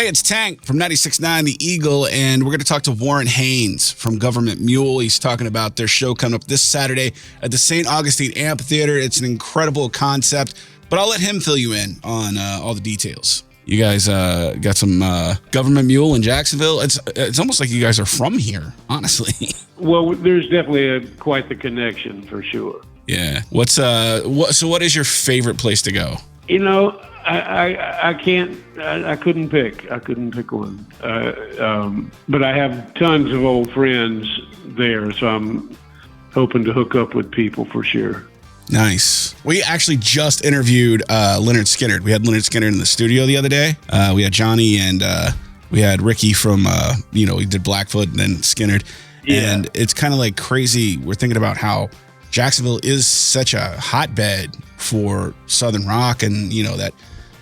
Hey, it's Tank from 96.9 The Eagle, and we're going to talk to Warren Haynes from Gov't Mule. He's talking about their show coming up this Saturday at the St. Augustine Amphitheater. It's an incredible concept, but I'll let him fill you in on all the details. You guys got some Gov't Mule in Jacksonville. It's almost like you guys are from here, honestly. Well, there's definitely quite the connection for sure. Yeah. So what is your favorite place to go? You know, I couldn't pick. I couldn't pick one. But I have tons of old friends there, so I'm hoping to hook up with people for sure. Nice. We actually just interviewed Leonard Skinner. We had Leonard Skinner in the studio the other day. We had Johnny and we had Ricky from, he did Blackfoot and then Skinner. Yeah. And it's kind of like crazy. We're thinking about how Jacksonville is such a hotbed for Southern rock and,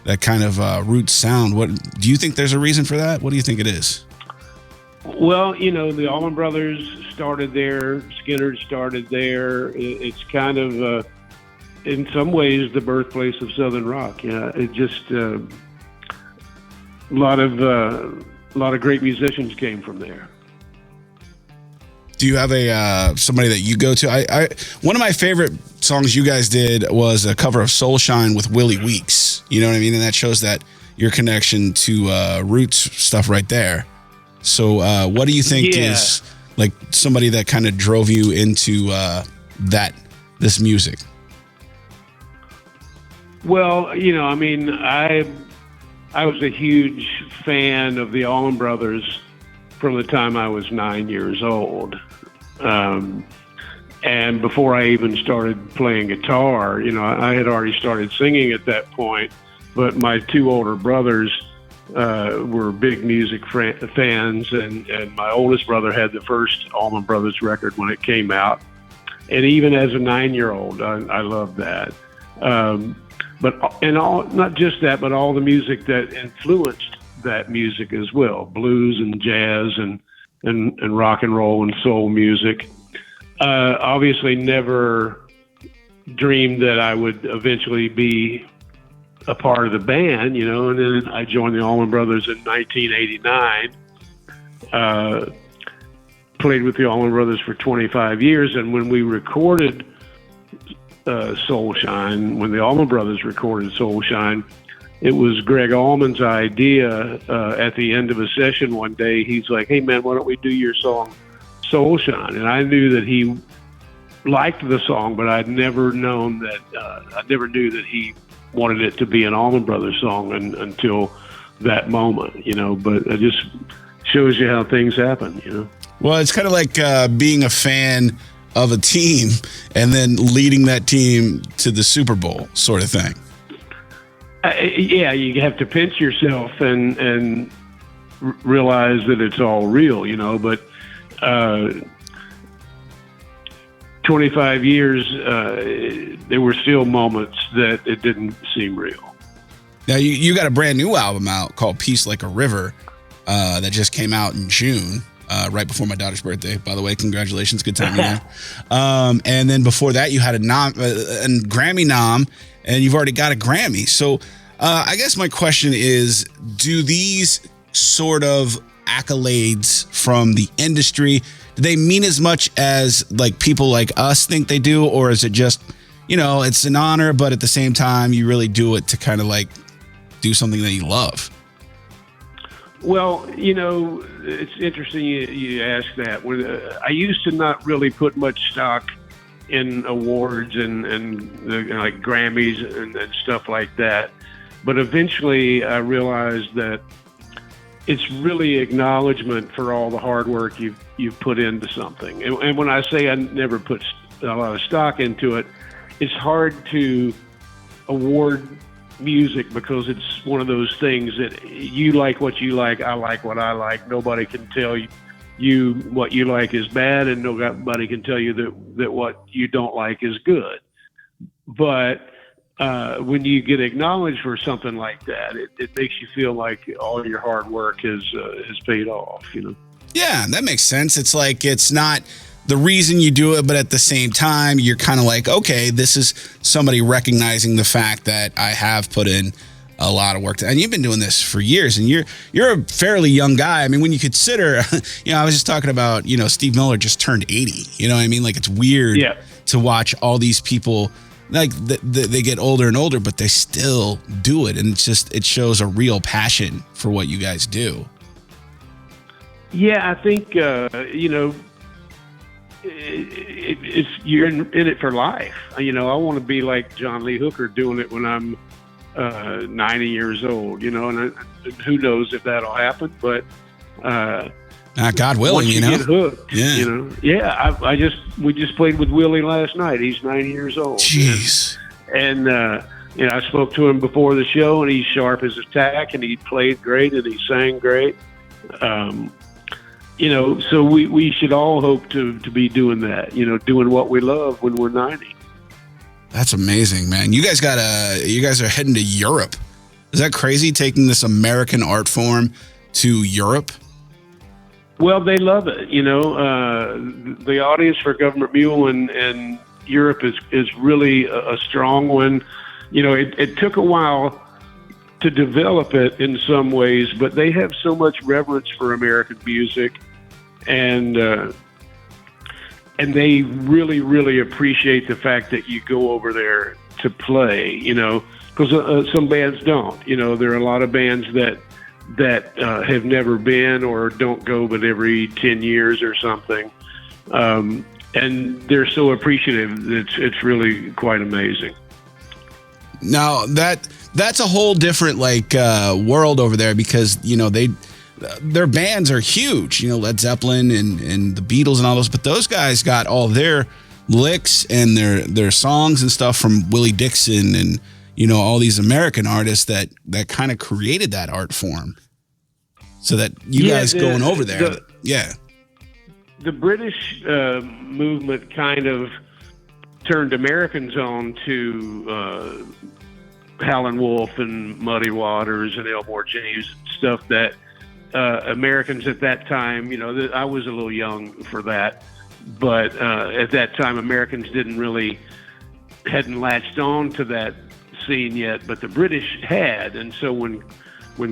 that kind of roots sound. What do you think there's a reason for that? What do you think it is? Well, the Allman Brothers started there. Skinner started there. It's kind of, in some ways, the birthplace of Southern rock. Yeah, it just a lot of great musicians came from there. Do you have somebody that you go to? One of my favorite songs you guys did was a cover of Soul Shine with Willie Weeks. You know what I mean? And that shows that your connection to roots stuff right there. So what do you think is like somebody that kind of drove you into this music? Well, I was a huge fan of the Allman Brothers from the time I was 9 years old. And before I even started playing guitar, I had already started singing at that point, but my two older brothers were big music fans, and my oldest brother had the first Allman Brothers record when it came out. And even as a 9-year-old, I loved that. Not just that, but all the music that influenced that music as well, blues and jazz and rock and roll and soul music. Obviously never dreamed that I would eventually be a part of the band, and then I joined the Allman Brothers in 1989, played with the Allman Brothers for 25 years. And when we recorded Soul Shine, when the Allman Brothers recorded Soul Shine, it was Greg Allman's idea. At the end of a session one day, he's like, "Hey man, why don't we do your song Soul Shine?" And I knew that he liked the song, but I'd never known that, I never knew that he wanted it to be an Allman Brothers song until that moment, but it just shows you how things happen, Well, it's kind of like being a fan of a team and then leading that team to the Super Bowl sort of thing. Yeah, you have to pinch yourself and realize that it's all real, but 25 years, there were still moments that it didn't seem real. Now, you got a brand new album out called Peace Like a River that just came out in June, right before my daughter's birthday. By the way, congratulations. Good time, man. And then before that, you had a Grammy nom, and you've already got a Grammy. So I guess my question is, do these sort of accolades from the industry, do they mean as much as like people like us think they do? Or is it just, it's an honor, but at the same time, you really do it to kind of like do something that you love? Well, it's interesting you ask that. When I used to not really put much stock in awards and like Grammys and stuff like that. But eventually I realized that it's really acknowledgement for all the hard work you've put into something. And when I say I never put a lot of stock into it, it's hard to award music because it's one of those things that you like what you like, I like what I like. Nobody can tell you what you like is bad, and nobody can tell you that what you don't like is good. But when you get acknowledged for something like that, it makes you feel like all your hard work has paid off, Yeah, that makes sense. It's like, it's not the reason you do it, but at the same time, you're kind of like, okay, this is somebody recognizing the fact that I have put in a lot of work. And you've been doing this for years, and you're a fairly young guy. I mean, when you consider, I was just talking about, Steve Miller just turned 80. You know what I mean? Like, it's weird to watch all these people, like they get older and older, but they still do it. And it shows a real passion for what you guys do. Yeah, I think, you're in it for life. I want to be like John Lee Hooker doing it when I'm 90 years old, and who knows if that'll happen, but God willing, get hooked, yeah. We just played with Willie last night. He's 90 years old. Jeez. And I spoke to him before the show, and he's sharp as a tack, and he played great, and he sang great. So we should all hope to be doing that, doing what we love when we're 90. That's amazing, man. You guys are heading to Europe. Is that crazy, taking this American art form to Europe? Well, they love it. The audience for Gov't Mule and Europe is really a strong one. It took a while to develop it in some ways, but they have so much reverence for American music, and they really, really appreciate the fact that you go over there to play, because some bands don't. There are a lot of bands that have never been or don't go but every 10 years or something. And they're so appreciative. It's really quite amazing. Now that's a whole different world over there, because their bands are huge, Led Zeppelin and the Beatles and all those, but those guys got all their licks and their songs and stuff from Willie Dixon and all these American artists that kind of created that art form. So that you guys going over there, the British movement kind of turned Americans on to Howlin' Wolf and Muddy Waters and Elmore James and stuff that Americans at that time, I was a little young for that, but at that time Americans hadn't latched on to that scene yet, but the British had. And so when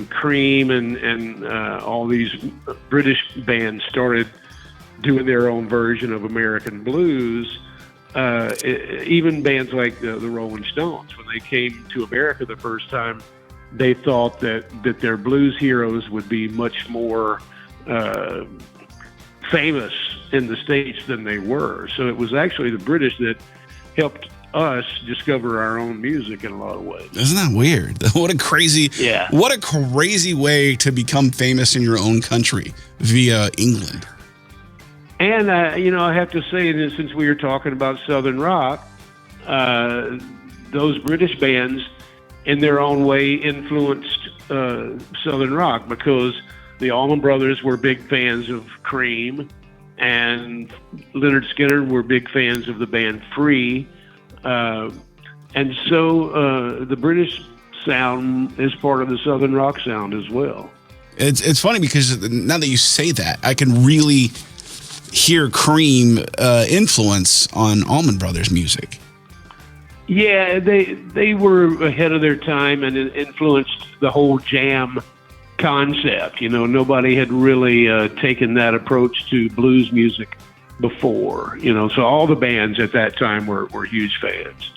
Cream and all these British bands started doing their own version of American blues, even bands like the Rolling Stones, when they came to America the first time, they thought that their blues heroes would be much more famous in the States than they were. So it was actually the British that helped us discover our own music in a lot of ways. Isn't that weird? What a crazy way to become famous in your own country via England. And I have to say that since we were talking about Southern rock, those British bands in their own way influenced Southern rock, because the Allman Brothers were big fans of Cream, and Lynyrd Skynyrd were big fans of the band Free. And so the British sound is part of the Southern rock sound as well. It's funny because now that you say that, I can really hear Cream influence on Allman Brothers music. Yeah, they were ahead of their time and influenced the whole jam concept. Nobody had really taken that approach to blues music before. So all the bands at that time were huge fans.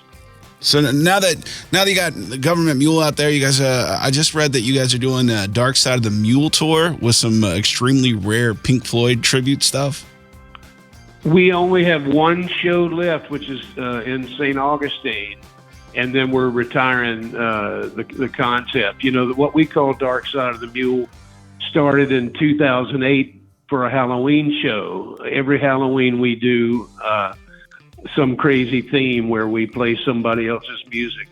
So now that you got the Gov't Mule out there, you guys, I just read that you guys are doing a Dark Side of the Mule tour with some extremely rare Pink Floyd tribute stuff. We only have one show left, which is in St. Augustine, and then we're retiring the concept. What we call Dark Side of the Mule started in 2008 for a Halloween show. Every Halloween we do some crazy theme where we play somebody else's music,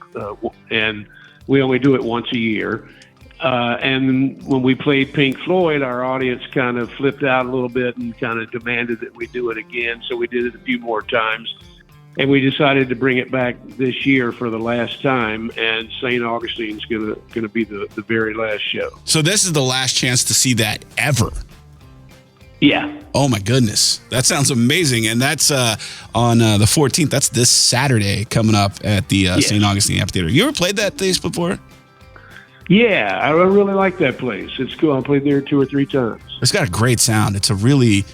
and we only do it once a year. And when we played Pink Floyd, our audience kind of flipped out a little bit and kind of demanded that we do it again. So we did it a few more times, and we decided to bring it back this year for the last time. And St. Augustine's gonna be the very last show. So this is the last chance to see that ever. Yeah. Oh my goodness, that sounds amazing. And that's on the 14th. That's this Saturday coming up at the St. Augustine Amphitheater. You ever played that place before? Yeah, I really like that place. It's cool. I played there 2 or 3 times. It's got a great sound. It's a really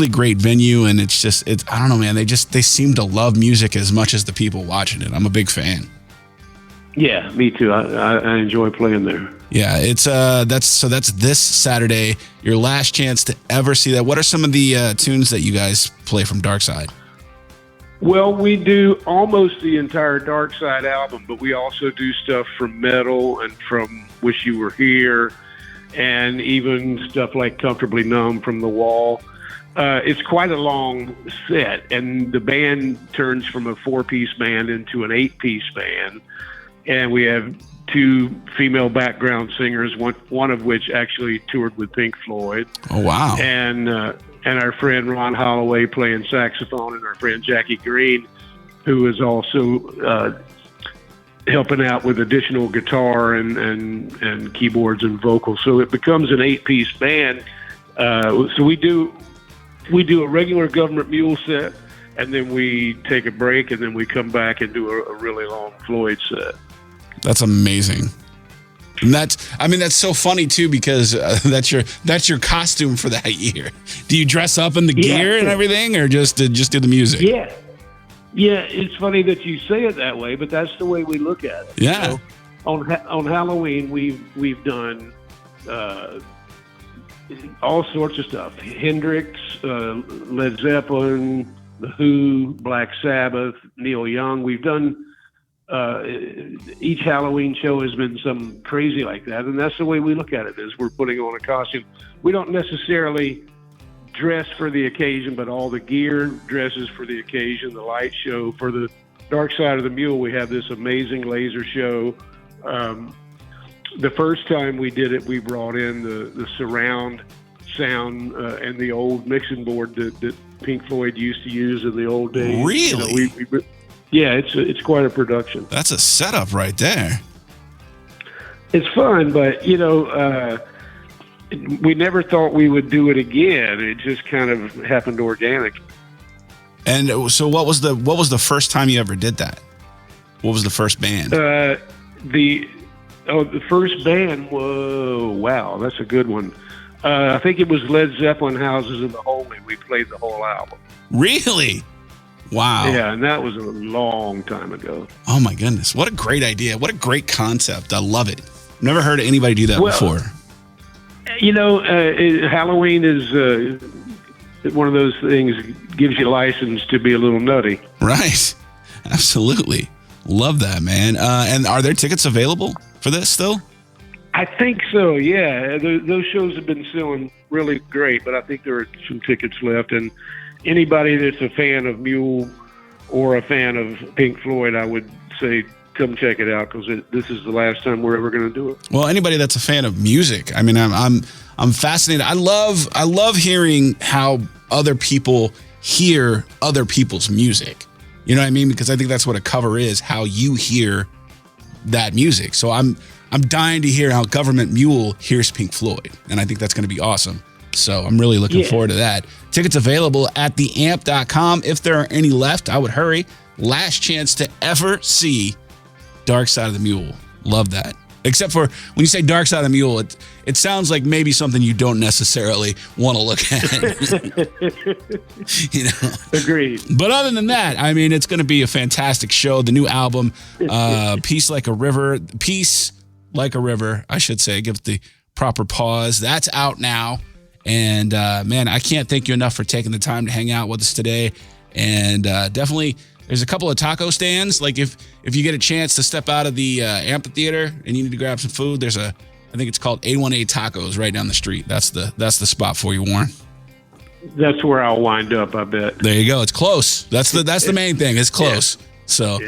great venue, and it's I don't know, man. They seem to love music as much as the people watching it. I'm a big fan. Yeah, me too. I enjoy playing there. Yeah, it's that's this Saturday, your last chance to ever see that. What are some of the tunes that you guys play from Dark Side? Well, we do almost the entire Dark Side album, but we also do stuff from Metal and from Wish You Were Here, and even stuff like Comfortably Numb from The Wall. It's quite a long set, and the band turns from a 4-piece band into an 8-piece band, and we have 2 female background singers, one of which actually toured with Pink Floyd. Oh, wow. And our friend Ron Holloway playing saxophone, and our friend Jackie Green, who is also helping out with additional guitar and keyboards and vocals. So it becomes an 8-piece band. So we do a regular Gov't Mule set, and then we take a break, and then we come back and do a really long Floyd set. That's amazing. And that's so funny too, because that's your costume for that year. Do you dress up in the gear and everything, or just do the music? Yeah. It's funny that you say it that way, but that's the way we look at it. Yeah. So on Halloween, we've done all sorts of stuff: Hendrix, Led Zeppelin, The Who, Black Sabbath, Neil Young. We've done. Each Halloween show has been some crazy like that, and that's the way we look at it, is we're putting on a costume. We don't necessarily dress for the occasion, but all the gear dresses for the occasion. The light show for the Dark Side of the Mule, we have this amazing laser show. The first time we did it, we brought in the surround sound and the old mixing board that Pink Floyd used to use in the old days. Really? Yeah, it's quite a production. That's a setup right there. It's fun, but we never thought we would do it again. It just kind of happened organically. And so, what was the first time you ever did that? What was the first band? The first band. Whoa, wow, that's a good one. I think it was Led Zeppelin, Houses of the Holy. We played the whole album. Really? Wow. Yeah, and that was a long time ago. Oh, my goodness. What a great idea. What a great concept. I love it. Never heard anybody do that before. Halloween is one of those things that gives you license to be a little nutty. Right. Absolutely. Love that, man. And are there tickets available for this still? I think so, yeah. Those shows have been selling really great, but I think there are some tickets left. And anybody that's a fan of Mule or a fan of Pink Floyd, I would say come check it out, because this is the last time we're ever going to do it. Well, anybody that's a fan of music, I mean, I'm fascinated. I love hearing how other people hear other people's music. You know what I mean? Because I think that's what a cover is, how you hear that music. So I'm dying to hear how Gov't Mule hears Pink Floyd, and I think that's going to be awesome. So I'm really looking forward to that. Tickets available at theamp.com. If there are any left, I would hurry. Last chance to ever see Dark Side of the Mule. Love that. Except for when you say Dark Side of the Mule, it sounds like maybe something you don't necessarily want to look at. You know? Agreed. But other than that, I mean, it's going to be a fantastic show. The new album, Peace Like a River, I should say, give it the proper pause. That's out now. And man, I can't thank you enough for taking the time to hang out with us today. And definitely, there's a couple of taco stands. Like if you get a chance to step out of the amphitheater and you need to grab some food, I think it's called 818 Tacos right down the street. That's the spot for you, Warren. That's where I'll wind up, I bet. There you go. It's close. That's the main thing. It's close. Yeah. So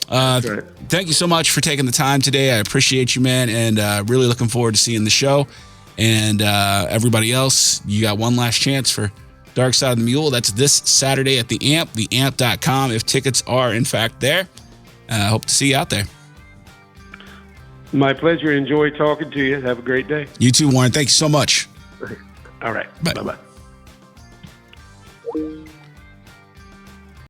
right. Thank you so much for taking the time today. I appreciate you, man, and really looking forward to seeing the show. And everybody else, you got one last chance for Dark Side of the Mule. That's this Saturday at the Amp, theamp.com, if tickets are in fact there. I hope to see you out there. My pleasure. Enjoy talking to you. Have a great day. You too, Warren. Thank you so much. All right. Bye. Bye-bye.